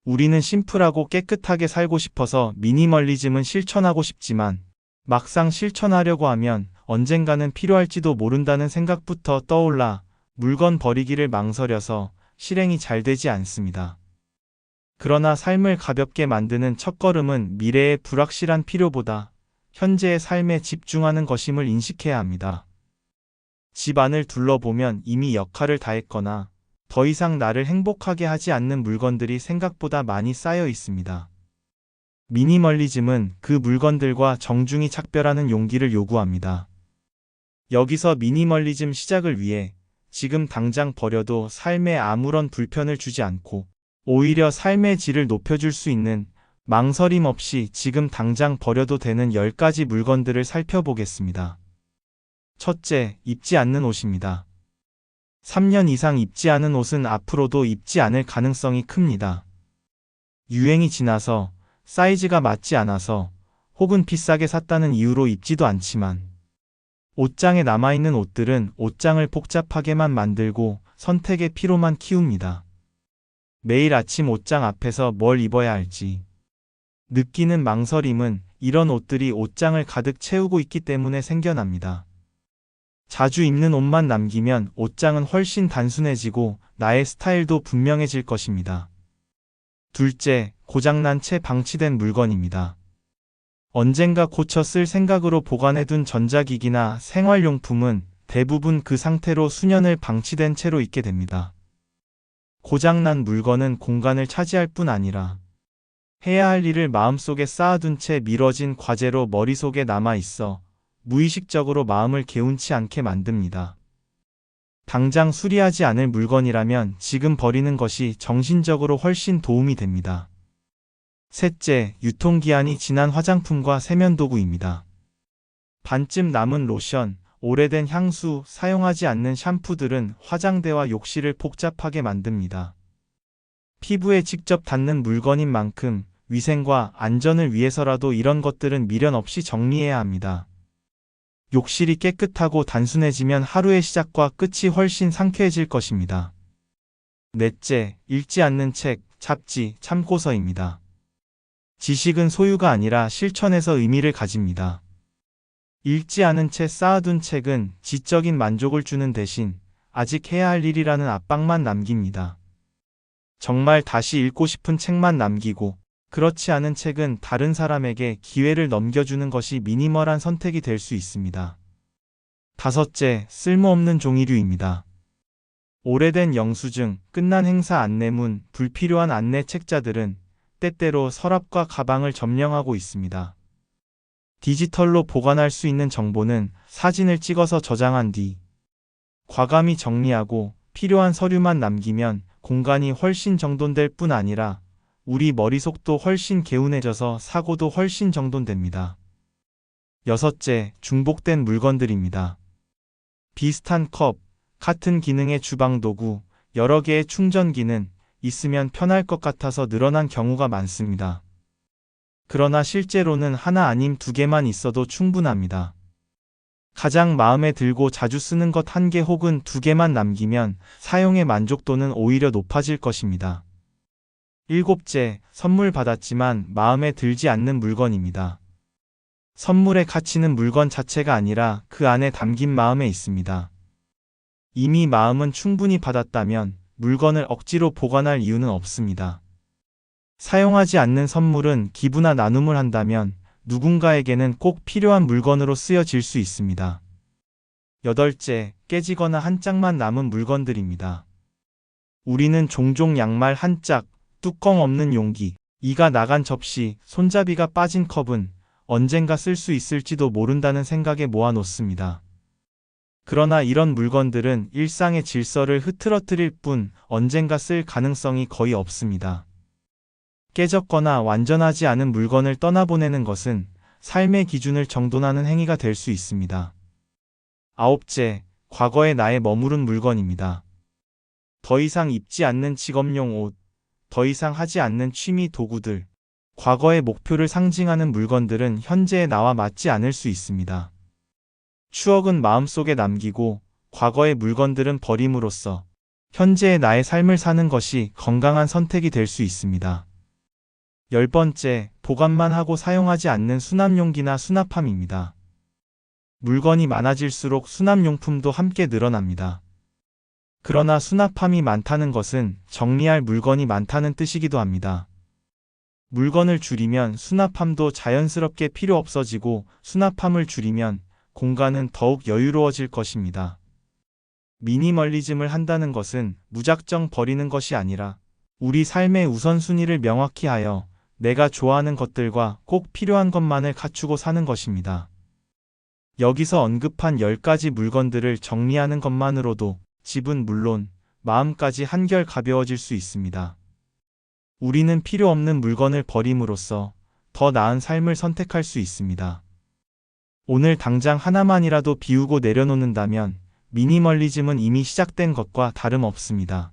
우리는 심플하고 깨끗하게 살고 싶어서 미니멀리즘은 실천하고 싶지만 막상 실천하려고 하면 언젠가는 필요할지도 모른다는 생각부터 떠올라 물건 버리기를 망설여서 실행이 잘 되지 않습니다. 그러나 삶을 가볍게 만드는 첫걸음은 미래의 불확실한 필요보다 현재의 삶에 집중하는 것임을 인식해야 합니다. 집 안을 둘러보면 이미 역할을 다했거나 더 이상 나를 행복하게 하지 않는 물건들이 생각보다 많이 쌓여 있습니다. 미니멀리즘은 그 물건들과 정중히 작별하는 용기를 요구합니다. 여기서 미니멀리즘 시작을 위해 지금 당장 버려도 삶에 아무런 불편을 주지 않고 오히려 삶의 질을 높여줄 수 있는 망설임 없이 지금 당장 버려도 되는 10가지 물건들을 살펴보겠습니다. 첫째, 입지 않는 옷입니다. 3년 이상 입지 않은 옷은 앞으로도 입지 않을 가능성이 큽니다. 유행이 지나서, 사이즈가 맞지 않아서, 혹은 비싸게 샀다는 이유로 입지도 않지만 옷장에 남아있는 옷들은 옷장을 복잡하게만 만들고 선택의 피로만 키웁니다. 매일 아침 옷장 앞에서 뭘 입어야 할지 느끼는 망설임은 이런 옷들이 옷장을 가득 채우고 있기 때문에 생겨납니다. 자주 입는 옷만 남기면 옷장은 훨씬 단순해지고 나의 스타일도 분명해질 것입니다. 둘째, 고장난 채 방치된 물건입니다. 언젠가 고쳐 쓸 생각으로 보관해둔 전자기기나 생활용품은 대부분 그 상태로 수년을 방치된 채로 있게 됩니다. 고장난 물건은 공간을 차지할 뿐 아니라 해야 할 일을 마음속에 쌓아둔 채 미뤄진 과제로 머릿속에 남아있어 무의식적으로 마음을 개운치 않게 만듭니다. 당장 수리하지 않을 물건이라면 지금 버리는 것이 정신적으로 훨씬 도움이 됩니다. 셋째, 유통기한이 지난 화장품과 세면도구입니다. 반쯤 남은 로션, 오래된 향수, 사용하지 않는 샴푸들은 화장대와 욕실을 복잡하게 만듭니다. 피부에 직접 닿는 물건인 만큼 위생과 안전을 위해서라도 이런 것들은 미련 없이 정리해야 합니다. 욕실이 깨끗하고 단순해지면 하루의 시작과 끝이 훨씬 상쾌해질 것입니다. 넷째, 읽지 않는 책, 잡지, 참고서입니다. 지식은 소유가 아니라 실천에서 의미를 가집니다. 읽지 않은 채 쌓아둔 책은 지적인 만족을 주는 대신 아직 해야 할 일이라는 압박만 남깁니다. 정말 다시 읽고 싶은 책만 남기고 그렇지 않은 책은 다른 사람에게 기회를 넘겨주는 것이 미니멀한 선택이 될 수 있습니다. 다섯째, 쓸모없는 종이류입니다. 오래된 영수증, 끝난 행사 안내문, 불필요한 안내 책자들은 때때로 서랍과 가방을 점령하고 있습니다. 디지털로 보관할 수 있는 정보는 사진을 찍어서 저장한 뒤 과감히 정리하고 필요한 서류만 남기면 공간이 훨씬 정돈될 뿐 아니라 우리 머릿속도 훨씬 개운해져서 사고도 훨씬 정돈됩니다. 여섯째, 중복된 물건들입니다. 비슷한 컵, 같은 기능의 주방도구, 여러 개의 충전기는 있으면 편할 것 같아서 늘어난 경우가 많습니다. 그러나 실제로는 하나 아님 2개만 있어도 충분합니다. 가장 마음에 들고 자주 쓰는 것 1개 혹은 2개만 남기면 사용의 만족도는 오히려 높아질 것입니다. 일곱째, 선물 받았지만 마음에 들지 않는 물건입니다. 선물의 가치는 물건 자체가 아니라 그 안에 담긴 마음에 있습니다. 이미 마음은 충분히 받았다면 물건을 억지로 보관할 이유는 없습니다. 사용하지 않는 선물은 기부나 나눔을 한다면 누군가에게는 꼭 필요한 물건으로 쓰여질 수 있습니다. 여덟째, 깨지거나 한 짝만 남은 물건들입니다. 우리는 종종 양말 한 짝, 뚜껑 없는 용기, 이가 나간 접시, 손잡이가 빠진 컵은 언젠가 쓸 수 있을지도 모른다는 생각에 모아놓습니다. 그러나 이런 물건들은 일상의 질서를 흐트러뜨릴 뿐 언젠가 쓸 가능성이 거의 없습니다. 깨졌거나 완전하지 않은 물건을 떠나보내는 것은 삶의 기준을 정돈하는 행위가 될 수 있습니다. 아홉째, 과거의 나에 머무른 물건입니다. 더 이상 입지 않는 직업용 옷, 더 이상 하지 않는 취미 도구들, 과거의 목표를 상징하는 물건들은 현재의 나와 맞지 않을 수 있습니다. 추억은 마음속에 남기고 과거의 물건들은 버림으로써 현재의 나의 삶을 사는 것이 건강한 선택이 될 수 있습니다. 10번째, 보관만 하고 사용하지 않는 수납용기나 수납함입니다. 물건이 많아질수록 수납용품도 함께 늘어납니다. 그러나 수납함이 많다는 것은 정리할 물건이 많다는 뜻이기도 합니다. 물건을 줄이면 수납함도 자연스럽게 필요 없어지고 수납함을 줄이면 공간은 더욱 여유로워질 것입니다. 미니멀리즘을 한다는 것은 무작정 버리는 것이 아니라 우리 삶의 우선순위를 명확히 하여 내가 좋아하는 것들과 꼭 필요한 것만을 갖추고 사는 것입니다. 여기서 언급한 10가지 물건들을 정리하는 것만으로도 집은 물론 마음까지 한결 가벼워질 수 있습니다. 우리는 필요 없는 물건을 버림으로써 더 나은 삶을 선택할 수 있습니다. 오늘 당장 하나만이라도 비우고 내려놓는다면 미니멀리즘은 이미 시작된 것과 다름없습니다.